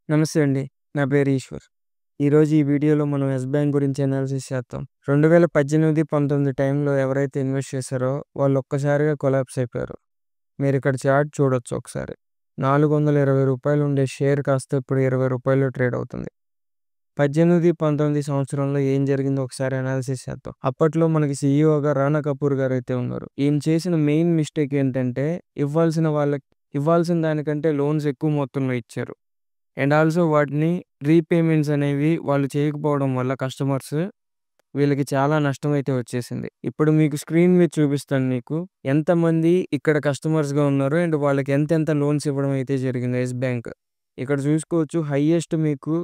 నమస్తే అండి. నా పేరు ఈశ్వర్. ఈరోజు ఈ వీడియోలో మనం యెస్ బ్యాంక్ గురించి అనాలిసిస్ చేద్దాం. 2018, 19 టైంలో ఎవరైతే ఇన్వెస్ట్ చేశారో వాళ్ళు ఒక్కసారిగా కొలాప్స్ అయిపోయారు. మీరిక్కడ చార్ట్ చూడొచ్చు ఒకసారి. రూ. 420 ఉండే షేర్ కాస్త ఇప్పుడు రూ. 20 ట్రేడ్ అవుతుంది. 18, 19 సంవత్సరంలో ఏం జరిగిందో ఒకసారి అనాలిసిస్ చేద్దాం. అప్పట్లో మనకి సీఈఓగా రానా కపూర్ గారైతే ఉన్నారు. ఈయన చేసిన మెయిన్ మిస్టేక్ ఏంటంటే ఇవ్వాల్సిన దానికంటే లోన్స్ ఎక్కువ మొత్తంలో ఇచ్చారు. అండ్ ఆల్సో వాటిని రీపేమెంట్స్ అనేవి వాళ్ళు చేయకపోవడం వల్ల కస్టమర్స్ వీళ్ళకి చాలా నష్టం అయితే వచ్చేసింది. ఇప్పుడు మీకు స్క్రీన్ మీద చూపిస్తాను మీకు ఎంతమంది ఇక్కడ కస్టమర్స్‌గా ఉన్నారు అండ్ వాళ్ళకి ఎంతెంత లోన్స్ ఇవ్వడం అయితే జరిగిందో యెస్ బ్యాంక్. ఇక్కడ చూసుకోవచ్చు హైయెస్ట్ మీకు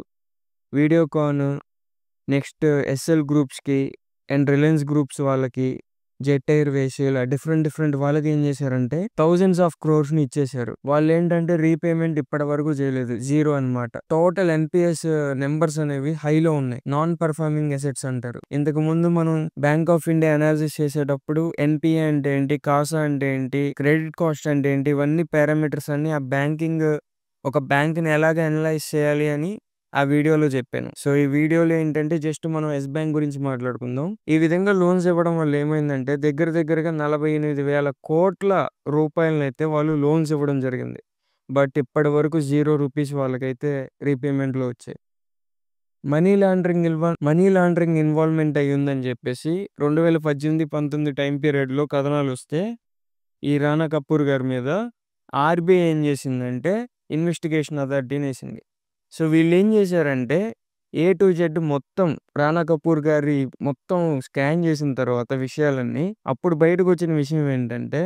వీడియోకాన్, నెక్స్ట్ ఎస్ఎల్ గ్రూప్స్‌కి అండ్ రిలయన్స్ గ్రూప్స్ వాళ్ళకి, జెట్ ఎయిర్వేస్ ఇలా డిఫరెంట్ వాళ్ళకి ఏం చేశారంటే థౌసండ్స్ ఆఫ్ క్రోర్స్‌ని ఇచ్చేశారు. వాళ్ళేంటంటే రీపేమెంట్ ఇప్పటి వరకు చేయలేదు. జీరో అన్నమాట. టోటల్ ఎన్‌పీఎస్ నెంబర్స్ అనేవి హైలో ఉన్నాయి. నాన్ పర్ఫార్మింగ్ అసెట్స్ అంటారు. ఇంతకు ముందు మనం బ్యాంక్ ఆఫ్ ఇండియా అనాలిసిస్ చేసేటప్పుడు ఎన్‌పీఏ అంటే ఏంటి, కాసా అంటే ఏంటి, క్రెడిట్ కాస్ట్ అంటే ఏంటి, ఇవన్నీ పారామీటర్స్ అన్ని ఆ ఒక బ్యాంక్‌ని ఎలాగ అనలైజ్ చేయాలి అని ఆ వీడియోలో చెప్పాను. సో ఈ వీడియోలో ఏంటంటే జస్ట్ మనం యెస్ బ్యాంక్ గురించి మాట్లాడుకుందాం. ఈ విధంగా లోన్స్ ఇవ్వడం వల్ల ఏమైందంటే దగ్గరగా 48,000 కోట్ల రూపాయలనైతే వాళ్ళు లోన్స్ ఇవ్వడం జరిగింది. బట్ ఇప్పటి వరకు రూ. 0 వాళ్ళకైతే రీపేమెంట్‌లో వచ్చాయి. మనీ లాండరింగ్ ఇన్వాల్వ్‌మెంట్ అయ్యిందని చెప్పేసి 2018, 19 టైమ్ పీరియడ్‌లో కథనాలొస్తే ఈ రానా కపూర్ గారి మీద ఆర్‌బీఐ ఏం చేసిందంటే ఇన్వెస్టిగేషన్ అథారిటీనేసింది. సో వీళ్ళేం చేశారంటే ఏ టు జెడ్ మొత్తం రానా కపూర్ గారి మొత్తం స్కాన్ చేసిన తర్వాత విషయాలన్నీ అప్పుడు బయటకొచ్చిన విషయం ఏంటంటే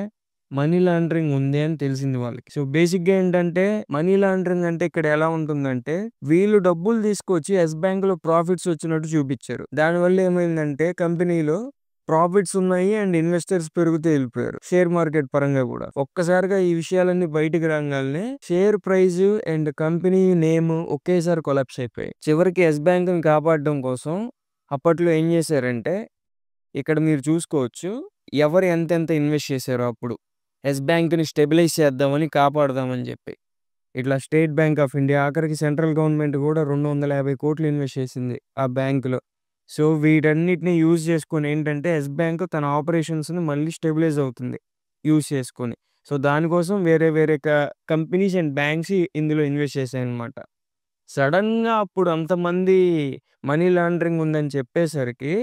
మనీ లాండరింగ్ ఉంది అని తెలిసింది వాళ్ళకి. సో బేసిక్‌గా ఏంటంటే మనీ లాండరింగ్ అంటే ఇక్కడ ఎలా ఉంటుందంటే వీళ్ళు డబ్బులు తీసుకొచ్చి యెస్ బ్యాంక్‌లో ప్రాఫిట్స్ వచ్చినట్టు చూపిచ్చారు. దానివల్ల ఏమైందంటే కంపెనీలో ప్రాఫిట్స్ ఉన్నాయి అండ్ ఇన్వెస్టర్స్ పెరుగుతూ వెళ్ళిపోయారు. షేర్ మార్కెట్ పరంగా కూడా. ఒక్కసారిగా ఈ విషయాలన్నీ బయటికి రాంగాల్నే share price and company name ఒకేసారి కొలాప్స్ అయిపోయాయి. చివరికి యెస్ బ్యాంక్‌ని కాపాడడం కోసం అప్పట్లో ఏం చేశారంటే ఇక్కడ మీరు చూసుకోవచ్చు ఎవరు ఎంతెంత ఇన్వెస్ట్ చేశారో అప్పుడు. యెస్ బ్యాంక్‌ని స్టెబిలైజ్ చేద్దామని కాపాడదామని చెప్పి. ఇట్లా స్టేట్ బ్యాంక్ ఆఫ్ ఇండియా ఆఖరికి సెంట్రల్ గవర్నమెంట్ కూడా 250 కోట్లు ఇన్వెస్ట్ చేసింది ఆ బ్యాంక్‌లో. సో వీటన్నిటిని యూజ్ చేసుకొని ఏంటంటే యెస్ బ్యాంక్ తన ఆపరేషన్స్‌ని మళ్ళీ స్టెబిలైజ్ అవుతుంది యూజ్ చేసుకొని. సో దానికోసం వేరే కంపెనీస్ అండ్ బ్యాంక్స్ ఇందులో ఇన్వెస్ట్ చేశాయన్నమాట. సడెన్‌గా అప్పుడు అంతమంది మనీ లాండరింగ్ ఉందని చెప్పేసరికి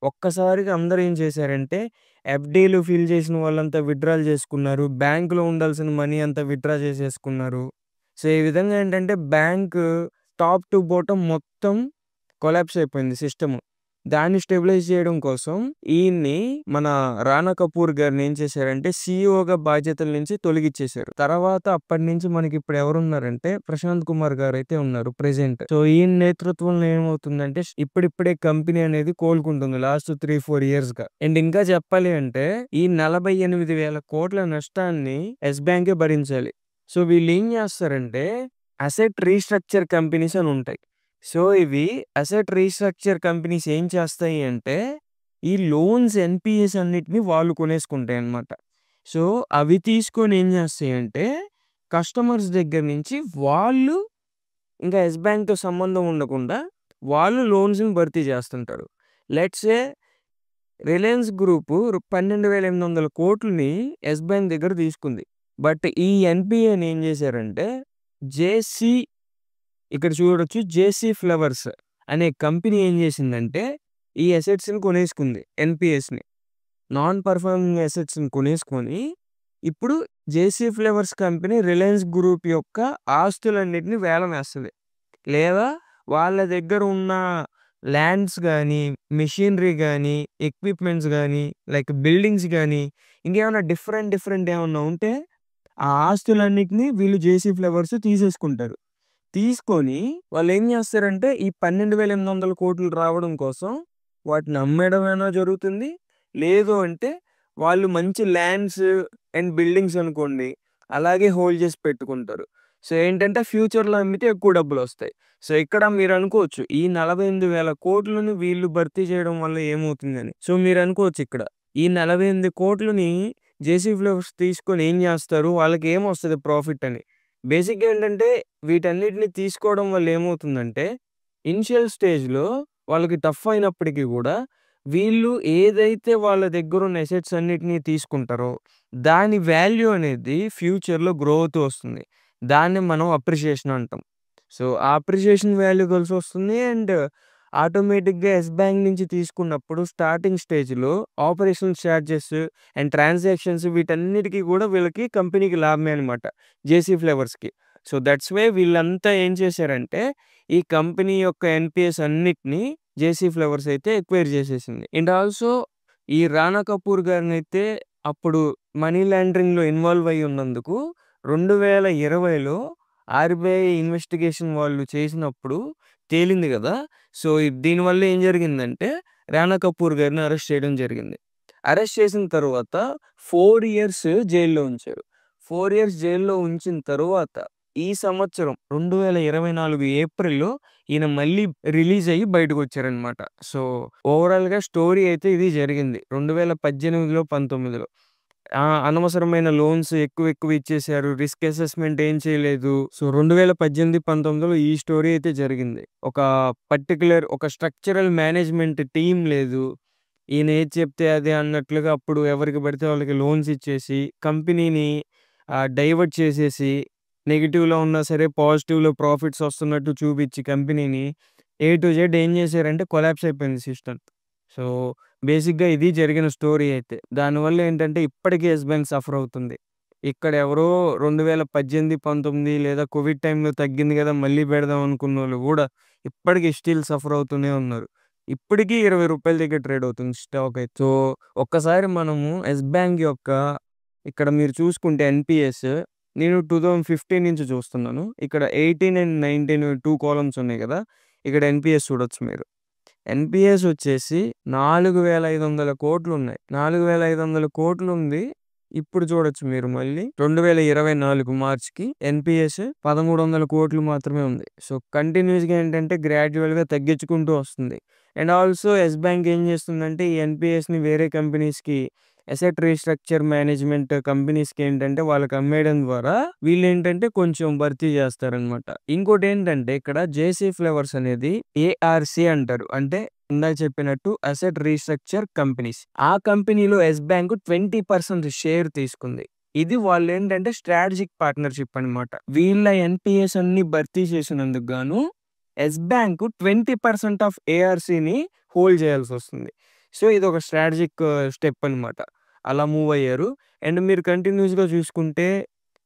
ఒక్కసారిగా అందరూ ఏం చేశారంటే ఎఫ్‌డీలు ఫిల్ చేసిన వాళ్ళంతా విత్‌డ్రాలు చేసుకున్నారు. బ్యాంక్‌లో ఉండాల్సిన మనీ అంతా విత్‌డ్రా చేసేసుకున్నారు. సో ఈ విధంగా ఏంటంటే బ్యాంక్ టాప్ టు బాటమ్ మొత్తం కొలాప్స్ అయిపోయింది సిస్టమ్. దాన్ని స్టెబిలైజ్ చేయడం కోసం ఈయన్ని మన రానా కపూర్ గారిని ఏం చేశారంటే సీఈఓగా బాధ్యతల నుంచి తొలగిచ్చేశారు. తర్వాత అప్పటి నుంచి మనకి ఇప్పుడు ఎవరున్నారంటే ప్రశాంత్ కుమార్ గారైతే ఉన్నారు ప్రెజెంట్. సో ఈయన నేతృత్వంలో ఏమవుతుందంటే ఇప్పుడిప్పుడే కంపెనీ అనేది కోలుకుంటుంది లాస్ట్ 3-4 ఇయర్స్‌గా. అండ్ ఇంకా చెప్పాలి అంటే ఈ 48,000 కోట్ల నష్టాన్ని యెస్ బ్యాంకే భరించాలి. సో వీళ్ళు ఏం చేస్తారంటే అసెట్ రీస్ట్రక్చర్ కంపెనీస్ అని ఉంటాయి. సో ఇవి అసెట్ రీస్ట్రక్చర్ కంపెనీస్ ఏం చేస్తాయి అంటే ఈ లోన్స్ ఎన్‌పీఎస్ అన్నిటిని వాళ్ళు కొనేసుకుంటాయన్నమాట. సో అవి తీసుకొని ఏం చేస్తాయంటే కస్టమర్స్ దగ్గర నుంచి వాళ్ళు ఇంకా యెస్ బ్యాంక్‌తో సంబంధం ఉండకుండా వాళ్ళు లోన్స్‌ని భర్తీ చేస్తుంటారు. లెట్స్ సే రిలయన్స్ గ్రూప్ 12,800 కోట్లని యెస్ బ్యాంక్ దగ్గర తీసుకుంది. బట్ ఈ ఎన్‌పీఏని ఏం చేశారంటే జేసీ ఇక్కడ చూడొచ్చు జేసీ ఫ్లవర్స్ అనే కంపెనీ ఏం చేసిందంటే ఈ అసెట్స్‌ని కొనేసుకుంది ఎన్‌పీఎస్‌ని. నాన్ పర్ఫార్మింగ్ అసెట్స్‌ని కొనేసుకొని ఇప్పుడు జేసీ ఫ్లవర్స్ కంపెనీ రిలయన్స్ గ్రూప్ యొక్క ఆస్తులన్నిటిని వేలం వేస్తది. లేదా వాళ్ళ దగ్గర ఉన్న ల్యాండ్స్ గానీ, మెషినరీ గానీ, ఎక్విప్‌మెంట్స్ గానీ, లైక్ బిల్డింగ్స్ గానీ, ఇంకేమైనా డిఫరెంట్ ఏమన్నా ఉంటే ఆ ఆస్తులన్నిటిని వీళ్ళు జేసీ ఫ్లవర్స్ తీసేసుకుంటారు. తీసుకొని వాళ్ళేం చేస్తారంటే ఈ 12,800 కోట్లు రావడం కోసం వాటిని అమ్మేయడమైనా జరుగుతుంది. లేదు అంటే వాళ్ళు మంచి ల్యాండ్స్ అండ్ బిల్డింగ్స్ అనుకోండి అలాగే హోల్డ్ చేసి పెట్టుకుంటారు. సో ఏంటంటే ఫ్యూచర్‌లో అమ్మితే ఎక్కువ డబ్బులొస్తాయి. సో ఇక్కడ మీరనుకోవచ్చు ఈ 48,000 కోట్లని వీళ్ళు భర్తీ చేయడం వల్ల ఏమవుతుందని. సో మీరనుకోవచ్చు ఇక్కడ ఈ 48 కోట్లని జేసీ ఫ్లవర్స్ తీసుకొని ఏం చేస్తారు? వాళ్ళకేమొస్తది ప్రాఫిట్ అని. బేసిక్‌గా ఏంటంటే వీటన్నిటిని తీసుకోవడం వల్ల ఏమవుతుందంటే, ఇనిషియల్ స్టేజ్‌లో వాళ్ళకి టఫ్ అయినప్పటికీ గూడా, వీళ్ళు ఏదైతే వాళ్ళ దగ్గరున్న అసెట్స్ అన్నిటిని తీసుకుంటారో, దాని వాల్యూ అనేది ఫ్యూచర్‌లో గ్రో అవుతూ వస్తుంది. దాన్ని మనం అప్రిషియేషన్ అంటాం. సో, ఆ అప్రిషియేషన్ వాల్యూ కలిసొస్తుంది. అండ్ ఆటోమేటిక్‌గా యెస్ బ్యాంక్ నుంచి తీసుకున్నప్పుడు స్టార్టింగ్ స్టేజ్‌లో ఆపరేషనల్ చార్జెస్ అండ్ ట్రాన్సాక్షన్స్ వీటన్నిటికి గూడా వీళ్ళకి కంపెనీకి లాభమే అనమాట. జేసీ ఫ్లేవర్స్‌కి. సో, దట్స్ వై వీళ్ళంతా ఏం చేశారంటే, ఈ కంపెనీ యొక్క ఎన్‌పీఎస్ అన్నిటిని జేసీ ఫ్లేవర్స్ అయితే ఎక్వైర్ చేసేసింది. అండ్ ఆల్సో ఈ రానా కపూర్ గారినైతే అప్పుడు మనీ లాండరింగ్‌లో ఇన్వాల్వ్ అయ్యి ఉన్నందుకు 2020లో ఆర్‌బీఐ ఇన్వెస్టిగేషన్ వాళ్ళు చేసినప్పుడు తేలింది గదా! సో, దీనివల్ల ఏం జరిగిందంటే, రానా కపూర్ గారిని అరెస్ట్ చేయడం జరిగింది. అరెస్ట్ చేసిన తరువాత 4 ఇయర్స్ జైల్‌లో ఉంచారు. 4 ఇయర్స్ జైల్‌లో ఉంచిన తరువాత, ఈ సంవత్సరం 2024 ఏప్రిల్‌లో ఈయన మళ్ళీ రిలీజ్ అయ్యి బయటకొచ్చారనమాట. సో, ఓవరాల్‌గా స్టోరీ అయితే ఇది జరిగింది. 2018లో, 19లో. అనవసరమైన లోన్స్ ఎక్కువ ఇచ్చేసారు. రిస్క్ అసెస్‌మెంట్ ఏం చేయలేదు. సో, 2018, 19లో ఈ స్టోరీ అయితే జరిగింది. ఒక స్ట్రక్చరల్ మేనేజ్‌మెంట్ టీమ్ లేదు. ఈయన ఏది చెప్తే అదే అన్నట్లుగా అప్పుడు ఎవరికి పడితే వాళ్ళకి లోన్స్ ఇచ్చేసి, కంపెనీని డైవర్ట్ చేసేసి, నెగెటివ్‌లో ఉన్నా సరే పాజిటివ్‌లో ప్రాఫిట్స్ వస్తున్నట్టు చూపించి కంపెనీని ఏ టు జెడ్ ఏం చేశారంటే కొలాప్స్ అయిపోయింది సిస్టమ్. సో, బేసిక్‌గా ఇది జరిగిన స్టోరీ అయితే. దానివల్ల ఏంటంటే ఇప్పటికి యెస్ బ్యాంక్ సఫర్ అవుతుంది. ఇక్కడ ఎవరో 2018, 19 లేదా కోవిడ్ టైమ్‌లో తగ్గింది గదా! మళ్ళీ పెడదాం అనుకున్నోళ్ళు గూడా ఇప్పటికి స్టిల్ సఫర్ అవుతూనే ఉన్నారు. ఇప్పటికి రూ. 20 దగ్గర ట్రేడ్ అవుతుంది స్టాక్ అయితే. సో, ఒక్కసారి మనము యెస్ బ్యాంక్ యొక్క ఇక్కడ మీరు చూసుకుంటే ఎన్‌పీఎస్ నేను 2015 నుంచి చూస్తున్నాను. ఇక్కడ 18 అండ్ 19 2 కాలమ్స్ ఉన్నాయి గదా! ఇక్కడ ఎన్‌పీఎస్ చూడొచ్చు మీరు. ఎన్‌పీఎస్ వచ్చేసి 4,500 ఉన్నాయి. 4,500 ఉంది. ఇప్పుడు చూడొచ్చు మీరు మళ్ళీ 2024 మార్చ్‌కి ఎన్‌పీఎస్ 1,300 మాత్రమే ఉంది. సో, కంటిన్యూయస్‌గా ఏంటంటే గ్రాడ్యుయల్‌గా తగ్గించుకుంటూ వస్తుంది. అండ్ ఆల్సో యెస్ బ్యాంక్ ఏం చేస్తుందంటే ఈ ఎన్‌పీఎస్‌ని వేరే కంపెనీస్‌కి అసెట్ రీస్ట్రక్చర్ మేనేజ్మెంట్ కంపెనీస్‌కి ఏంటంటే వాళ్ళకి అమ్మేయడం ద్వారా వీళ్ళేంటంటే కొంచెం భర్తీ చేస్తారనమాట. ఇంకోటేంటంటే ఇక్కడ జేసీ ఫ్లేవర్స్ అనేది ఏఆర్‌సీ అంటారు. అంటే ఇందాక చెప్పినట్టు అసెట్ రీస్ట్రక్చర్ కంపెనీస్. ఆ కంపెనీలో యెస్ బ్యాంక్ 20% షేర్ తీసుకుంది. ఇది వాళ్ళేంటంటే స్ట్రాటజిక్ పార్ట్నర్‌షిప్ అనమాట. వీళ్ళ ఎన్‌పీఎస్ అన్ని భర్తీ చేసినందుకు గాను యెస్ బ్యాంక్ 20% ఆఫ్ ఏఆర్‌సీని హోల్డ్ చేయాల్సొస్తుంది. సో, ఇదొక స్ట్రాటజిక్ స్టెప్ అనమాట. అలా మూవ్ అయ్యారు. అండ్ మీరు కంటిన్యూయస్‌గా చూసుకుంటే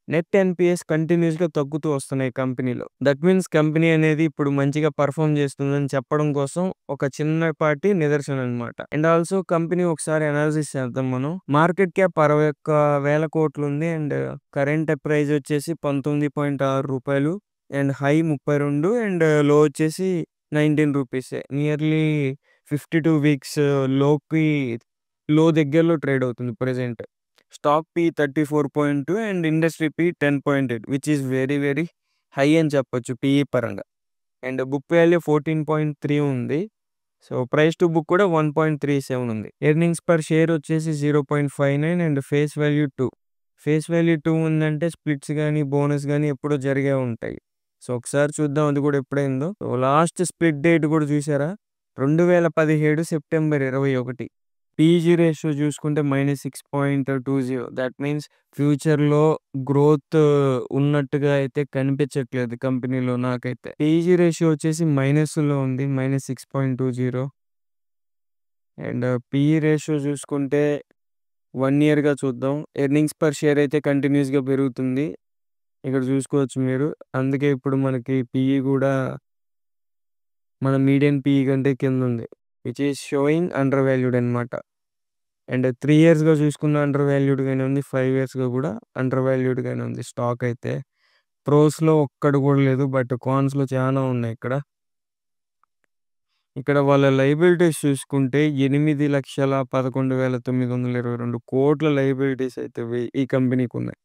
నెట్ ఎన్‌పీఎస్ కంటిన్యూయస్‌గా తగ్గుతూ వస్తున్నాయి కంపెనీలో. దట్ మీన్స్ కంపెనీ అనేది ఇప్పుడు మంచిగా పెర్ఫార్మ్ చేస్తుందని చెప్పడం కోసం ఒక చిన్నపాటి నిదర్శనం అన్నమాట. అండ్ ఆల్సో కంపెనీ ఒకసారి అనాలిసిస్ చేద్దాం మనం. మార్కెట్ క్యాప్ 61,000 ఉంది. అండ్ కరెంట్ ప్రైస్ వచ్చేసి రూ. 19.6 అండ్ హై 32 అండ్ లో వచ్చేసి రూ. 19 నియర్లీ 52 వీక్స్ లోకి లో దగ్గరలో ట్రేడ్ అవుతుంది present. Stock P 34.2 and industry P 10.8 which is very very high అని చెప్పొచ్చు పీఈ పరంగా. అండ్ బుక్ వాల్యూ 14.3 ఉంది. సో, ప్రైస్ టు బుక్ కూడా 1.37 ఉంది. ఎర్నింగ్స్ పర్ షేర్ వచ్చేసి 0.59 and face value 2. Face value 2 ఉందంటే స్ప్లిట్స్ గాని, బోనస్ గాని ఎప్పుడో జరిగే ఉంటాయి. సో, ఒకసారి చూద్దాం అది కూడా ఎప్పుడైందో. సో, లాస్ట్ స్ప్లిట్ డేట్ కూడా చూసారా? 2017 సెప్టెంబర్ 21. పీఈజీ రేషియో చూసుకుంటే -6.20. దట్ మీన్స్ ఫ్యూచర్‌లో గ్రోత్ ఉన్నట్టుగా అయితే కనిపించట్లేదు కంపెనీలో నాకైతే. పీఈజీ రేషియో వచ్చేసి మైనస్‌లో ఉంది. -6.20 అండ్ పీఈ రేషియో చూసుకుంటే 1 ఇయర్‌గా చూద్దాం. ఎర్నింగ్స్ పర్ షేర్ అయితే కంటిన్యూయస్‌గా పెరుగుతుంది. ఇక్కడ చూసుకోవచ్చు మీరు. అందుకే ఇప్పుడు మనకి పీఈ కూడా మన మీడియన్ పీఈ కంటే కిందుంది. Which is showing undervalued అనమాట. అండ్ 3 ఇయర్స్‌గా చూసుకున్న అండర్ వాల్యూడ్ గానే ఉంది. 5 ఇయర్స్‌గా కూడా అండర్ వాల్యూడ్ గానే ఉంది స్టాక్ అయితే. ప్రోస్‌లో ఒక్కటి కూడా లేదు. బట్ కాన్స్‌లో చానా ఉన్నాయి ఇక్కడ. ఇక్కడ వాళ్ళ లయబిలిటీస్ చూసుకుంటే 8,11,922 లయబిలిటీస్ అయితే ఈ కంపెనీకున్నాయి.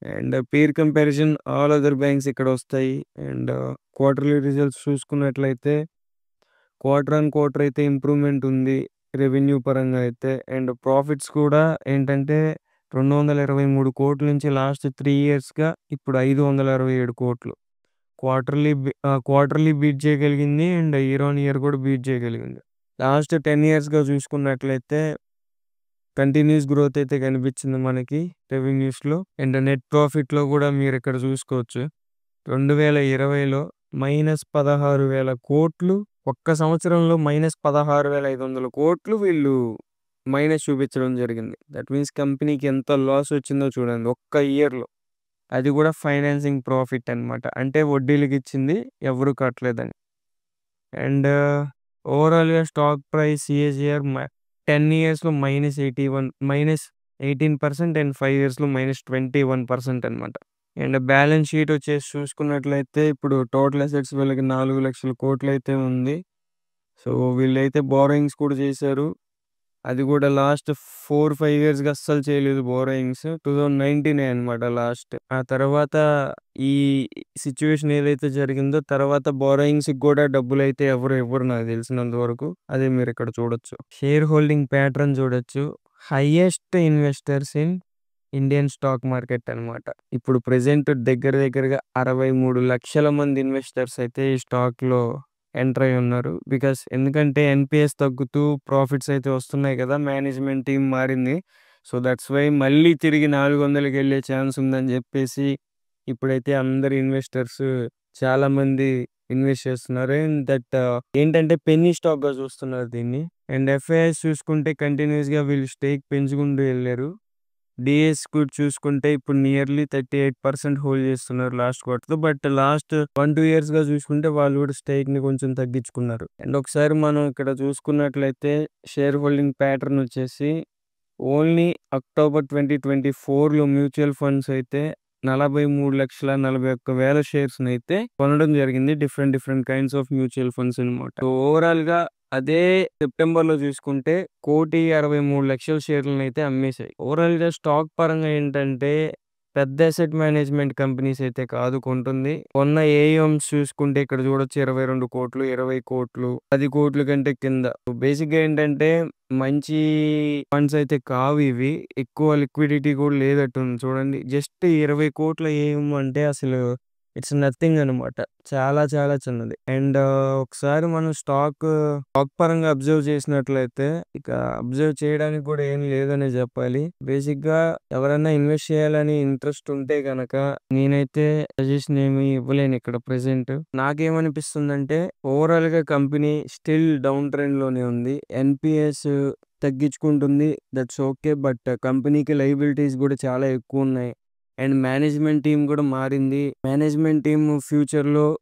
And peer comparison all other banks ఇక్కడొస్తాయి. అండ్ క్వార్టర్లీ రిజల్ట్స్ చూసుకున్నట్లయితే క్వార్టర్ ఆన్ క్వార్టర్ అయితే ఇంప్రూవ్‌మెంట్ ఉంది. రెవెన్యూ పరంగా అయితే. అండ్ ప్రాఫిట్స్ కూడా ఏంటంటే 223,00,00,000 నుంచి లాస్ట్ 3 ఇయర్స్‌గా ఇప్పుడు 567,00,00,000. క్వార్టర్‌లీ బీట్ చేయగలిగింది. అండ్ ఇయర్ ఆన్ ఇయర్ కూడా బీట్ చేయగలిగింది. లాస్ట్ 10 ఇయర్స్‌గా చూసుకున్నట్లయితే కంటిన్యూస్ గ్రోత్ అయితే కనిపించింది మనకి రెవెన్యూస్‌లో. అండ్ నెట్ ప్రాఫిట్‌లో కూడా మీరు ఇక్కడ చూసుకోవచ్చు. 2020లో -16,000,00,00,000 ఒక్క సంవత్సరంలో -16,500,00,00,000 వీళ్ళు మైనస్ చూపించడం జరిగింది. దట్ మీన్స్ కంపెనీకి ఎంత లాస్ వచ్చిందో చూడండి ఒక్క ఇయర్‌లో. అది కూడా ఫైనాన్సింగ్ ప్రాఫిట్ అన్నమాట. అంటే వడ్డీలకి ఇచ్చింది ఎవరు కట్టలేదని. అండ్ ఓవరాల్‌గా స్టాక్ ప్రైస్ సిఏజీఆర్ 10 ఇయర్స్‌లో -18% అండ్ 5 ఇయర్స్‌లో -21% అన్నమాట. అండ్ బ్యాలెన్స్ షీట్ వచ్చేసి చూసుకున్నట్లయితే ఇప్పుడు టోటల్ అసెట్స్ వీళ్ళకి 4,00,000,00,000 అయితే ఉంది. సో వీళ్ళైతే బోరోయింగ్స్ కూడా చేశారు. అది కూడా లాస్ట్ 4, 5 ఇయర్స్‌గా అస్సలు చేయలేదు బోరోయింగ్స్. 2019 అన్నమాట లాస్ట్. ఆ తర్వాత ఈ సిట్యుయేషన్ ఏదైతే జరిగిందో తర్వాత బోరోయింగ్స్‌కి కూడా డబ్బులైతే ఎవరు ఇవ్వరు నాకు తెలిసినంత వరకు. అదే మీరు ఇక్కడ చూడొచ్చు. షేర్ హోల్డింగ్ ప్యాటర్న్ చూడొచ్చు. Highest investors in Indian stock market అన్నమాట. ఇప్పుడు ప్రెజెంట్ దగ్గరగా 63,00,000 మంది ఇన్వెస్టర్స్ అయితే ఈ స్టాక్‌లో ఎంటర్ అయ్యి ఉన్నారు. ఎందుకంటే ఎన్‌పీఎస్ తగ్గుతూ ప్రాఫిట్స్ అయితే వస్తున్నాయి కదా! మేనేజ్మెంట్ టీమ్ మారింది. సో దట్స్ వై మళ్ళీ తిరిగి 400కి వెళ్ళే ఛాన్స్ ఉందని చెప్పేసి ఇప్పుడైతే అందరు ఇన్వెస్టర్స్ చాలామంది ఇన్వెస్ట్ చేస్తున్నారు. అండ్ ఏంటంటే పెన్నీ స్టాక్‌గా చూస్తున్నారు దీన్ని. అండ్ ఎఫ్ఐఎస్ చూసుకుంటే కంటిన్యూయస్‌గా వీళ్ళు స్టేక్ పెంచుకుంటూ వెళ్లారు. డిఎస్ కూడా చూసుకుంటే ఇప్పుడు నియర్లీ 38% హోల్డ్ చేస్తున్నారు లాస్ట్ క్వార్టర్‌తో. బట్ లాస్ట్ 1, 2 ఇయర్స్‌గా చూసుకుంటే వాళ్ళు కూడా స్టేక్‌ని కొంచెం తగ్గించుకున్నారు. అండ్ ఒకసారి మనం ఇక్కడ చూసుకున్నట్లయితే షేర్ హోల్డింగ్ ప్యాటర్న్ వచ్చేసి ఓన్లీ అక్టోబర్ 2024లో మ్యూచువల్ ఫండ్స్ అయితే 43,41,000 షేర్స్‌ని అయితే కొనడం జరిగింది. Different kinds of mutual funds అన్నమాట. సో ఓవరాల్‌గా అదే సెప్టెంబర్‌లో చూసుకుంటే 1,63,00,000 షేర్లను అయితే అమ్మేశాయి. ఓవరాల్‌గా స్టాక్ పరంగా ఏంటంటే పెద్ద అసెట్ మేనేజ్మెంట్ కంపెనీస్ అయితే కాదు కొంటుంది. కొన్న ఏఎంస్ చూసుకుంటే ఇక్కడ చూడొచ్చు 22,00,00,000, 20,00,00,000, 10,00,00,000 కంటే కింద. బేసిక్‌గా ఏంటంటే మంచి ఫండ్స్ అయితే కావు ఇవి. ఎక్కువ లిక్విడిటీ కూడా లేదట్టుంది చూడండి. జస్ట్ 20,00,00,000 ఏఎం అంటే అసలు ఇట్స్ నథింగ్ అనమాట. చాలా చిన్నది. అండ్ ఒకసారి మనం స్టాక్ పరంగా అబ్జర్వ్ చేసినట్లయితే ఇక అబ్జర్వ్ చేయడానికి కూడా ఏం లేదనే చెప్పాలి. బేసిక్‌గా ఎవరైనా ఇన్వెస్ట్ చేయాలని ఇంట్రెస్ట్ ఉంటే గనక నేనైతే సజెషన్ ఏమి ఇవ్వలేను ఇక్కడ ప్రెజెంట్. నాకేమనిపిస్తుందంటే ఓవరాల్‌గా కంపెనీ స్టిల్ డౌన్ ట్రెండ్‌లోనే ఉంది. ఎన్‌పీఎస్ తగ్గించుకుంటుంది. That's okay. బట్ కంపెనీకి లయబిలిటీస్ కూడా చాలా ఎక్కువున్నాయి. అండ్ మేనేజ్మెంట్ టీమ్ కూడా మారింది. మేనేజ్మెంట్ టీమ్ ఫ్యూచర్‌లో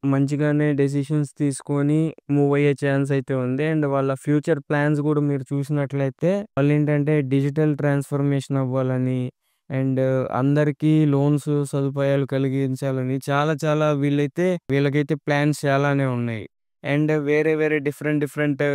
మంచిగానే డెసిషన్స్ తీసుకొని మూవ్ అయ్యే ఛాన్స్ అయితే ఉంది. అండ్ వాళ్ళ ఫ్యూచర్ ప్లాన్స్ కూడా మీరు చూసినట్లయితే వాళ్ళేంటంటే డిజిటల్ ట్రాన్స్‌ఫర్మేషన్ అవ్వాలని అండ్ అందరికీ లోన్స్ సదుపాయాలు కలిగించాలని చాలా వీళ్ళకైతే ప్లాన్స్ చాలానే ఉన్నాయి. అండ్ వేరే డిఫరెంట్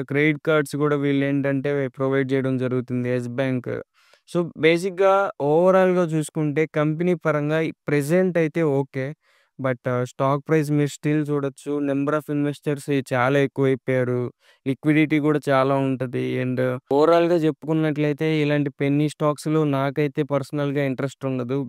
క్రెడిట్ కార్డ్స్ కూడా వీళ్ళేంటంటే ప్రొవైడ్ చేయడం జరుగుతుంది యెస్ బ్యాంక్. సో బేసిక్‌గా ఓవరాల్‌గా చూసుకుంటే కంపెనీ పరంగా ప్రెజెంట్ అయితే ఓకే. బట్ స్టాక్ ప్రైస్ మీరు స్టిల్ చూడొచ్చు. నంబర్ ఆఫ్ ఇన్వెస్టర్స్ చాలా ఎక్కువైపోయారు. లిక్విడిటీ కూడా చాలా ఉంటది. అండ్ ఓవరాల్‌గా చెప్పుకున్నట్లయితే ఇలాంటి పెన్నీ స్టాక్స్‌లో నాకైతే పర్సనల్‌గా ఇంట్రెస్ట్ ఉండదు.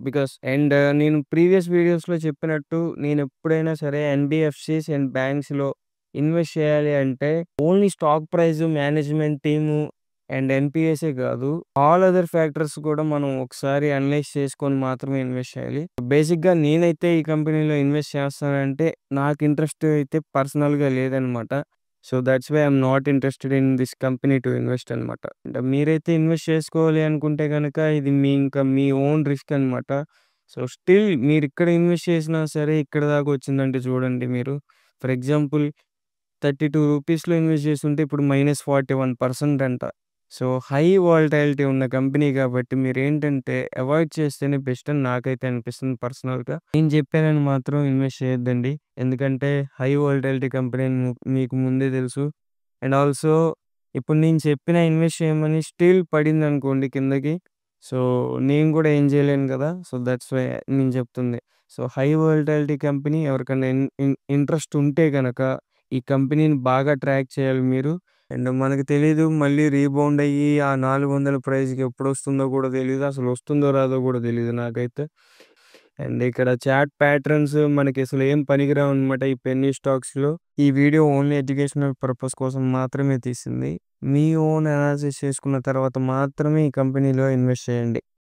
నేను ప్రీవియస్ వీడియోస్‌లో చెప్పినట్టు నేను ఎప్పుడైనా సరే ఎన్‌బీఎఫ్‌సిస్ అండ్ బ్యాంక్స్‌లో ఇన్వెస్ట్ చేయాలి అంటే only stock price, management team and ఎన్‌పీఎసే కాదు. ఆల్ అదర్ ఫ్యాక్టర్స్ కూడా మనం ఒకసారి అనలైజ్ చేసుకొని మాత్రమే ఇన్వెస్ట్ చేయాలి. బేసిక్‌గా నేనైతే ఈ కంపెనీలో ఇన్వెస్ట్ చేస్తానంటే నాకు ఇంట్రెస్ట్ అయితే పర్సనల్‌గా లేదనమాట. So that's why I'm not interested in this company to invest అనమాట. అంటే మీరైతే ఇన్వెస్ట్ చేసుకోవాలి అనుకుంటే గనక ఇది మీ ఓన్ రిస్క్ అనమాట. సో స్టిల్ మీరిక్కడ ఇన్వెస్ట్ చేసినా సరే ఇక్కడ దాకా వచ్చిందంటే చూడండి మీరు. ఫర్ ఎగ్జాంపుల్ రూ. 32లో ఇన్వెస్ట్ చేస్తుంటే ఇప్పుడు -41% అంట. సో హై వాలటాలిటీ ఉన్న కంపెనీ కాబట్టి మీరేంటంటే అవాయిడ్ చేస్తేనే బెస్ట్ అని నాకైతే అనిపిస్తుంది పర్సనల్‌గా. నేను చెప్పానని మాత్రం ఇన్వెస్ట్ చేయొద్దండి. ఎందుకంటే హై వాలటాలిటీ కంపెనీ అని మీకు ముందే తెలుసు. అండ్ ఆల్సో ఇప్పుడు నేను చెప్పిన ఇన్వెస్ట్ చేయమని స్టిల్ పడిందనుకోండి కిందకి. సో నేను కూడా ఏం చేయలేను కదా! సో దట్స్ వై నేను చెప్తుంది. సో హై వాలటాలిటీ కంపెనీ ఎవరికన్నా ఇంట్రెస్ట్ ఉంటే గనక ఈ కంపెనీని బాగా ట్రాక్ చేయాలి మీరు. అండ్ మనకు తెలీదు మళ్ళీ రీబౌండ్ అయ్యి ఆ 400 ప్రైస్‌కి ఎప్పుడొస్తుందో కూడా తెలీదు. అసలు వస్తుందో రాదో కూడా తెలీదు నాకైతే. అండ్ ఇక్కడ చార్ట్ ప్యాటర్న్స్ మనకి అసలు ఏం పనికిరావన్నమాట ఈ పెన్నీ స్టాక్స్‌లో. ఈ వీడియో ఓన్లీ ఎడ్యుకేషనల్ పర్పస్ కోసం మాత్రమే తీసింది. మీ ఓన్ అనాలిసిస్ చేసుకున్న తర్వాత మాత్రమే ఈ కంపెనీలో ఇన్వెస్ట్ చేయండి.